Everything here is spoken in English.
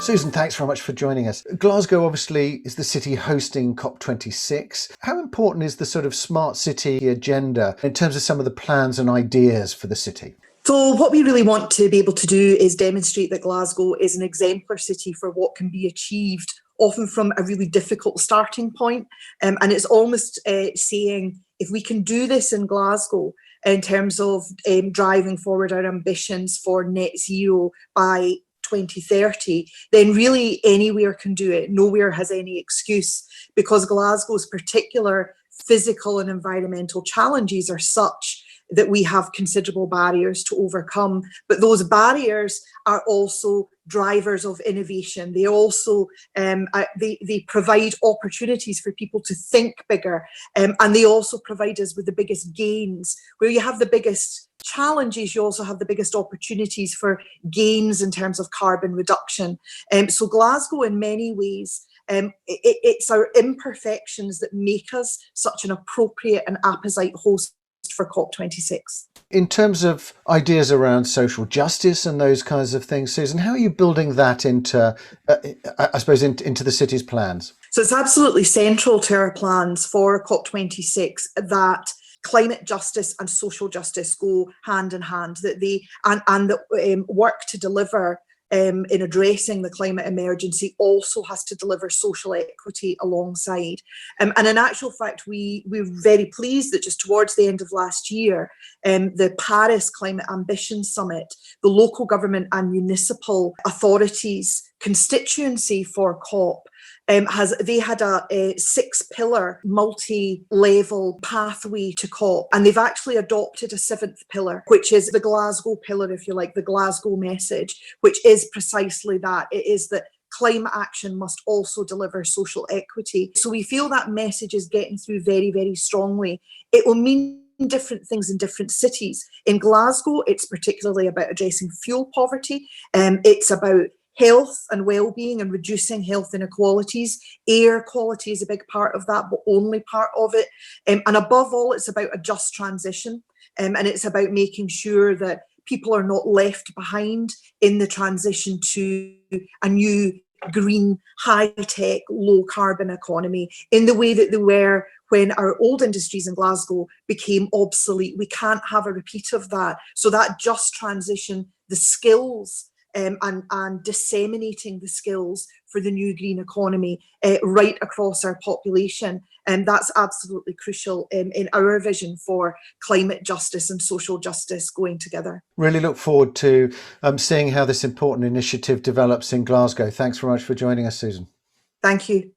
Susan, thanks very much for joining us. Glasgow obviously is the city hosting COP26. How important is the sort of smart city agenda in terms of some of the plans and ideas for the city? So what we really want to be able to do is demonstrate that Glasgow is an exemplar city for what can be achieved, often from a really difficult starting point. And it's almost saying, if we can do this in Glasgow in terms of driving forward our ambitions for net zero by 2030, then really anywhere can do it. Nowhere has any excuse, because Glasgow's particular physical and environmental challenges are such that we have considerable barriers to overcome. But those barriers are also drivers of innovation. They also they provide opportunities for people to think bigger, and they also provide us with the biggest gains. Where you have the biggest challenges, you also have the biggest opportunities for gains in terms of carbon reduction. So Glasgow, in many ways, it's our imperfections that make us such an appropriate and apposite host for COP26. In terms of ideas around social justice and those kinds of things, Susan, how are you building that into, into the city's plans? So it's absolutely central to our plans for COP26 that climate justice and social justice go hand in hand, that they and that work to deliver in addressing the climate emergency also has to deliver social equity alongside. And in actual fact, we're very pleased that just towards the end of last year, the Paris Climate Ambition Summit, the local government and municipal authorities constituency for COP, they had a 6-pillar multi-level pathway to COP, and they've actually adopted a 7th pillar, which is the Glasgow pillar, if you like, the Glasgow message, which is precisely that. It is that climate action must also deliver social equity. So we feel that message is getting through very, very strongly. It will mean different things in different cities. In Glasgow, it's particularly about addressing fuel poverty. It's about health and well-being and reducing health inequalities. Air quality is a big part of that, but only part of it. And above all, it's about a just transition. And it's about making sure that people are not left behind in the transition to a new green, high-tech, low-carbon economy in the way that they were when our old industries in Glasgow became obsolete. We can't have a repeat of that. So that just transition, the skills, and disseminating the skills for the new green economy right across our population. And that's absolutely crucial in our vision for climate justice and social justice going together. Really look forward to seeing how this important initiative develops in Glasgow. Thanks very much for joining us, Susan. Thank you.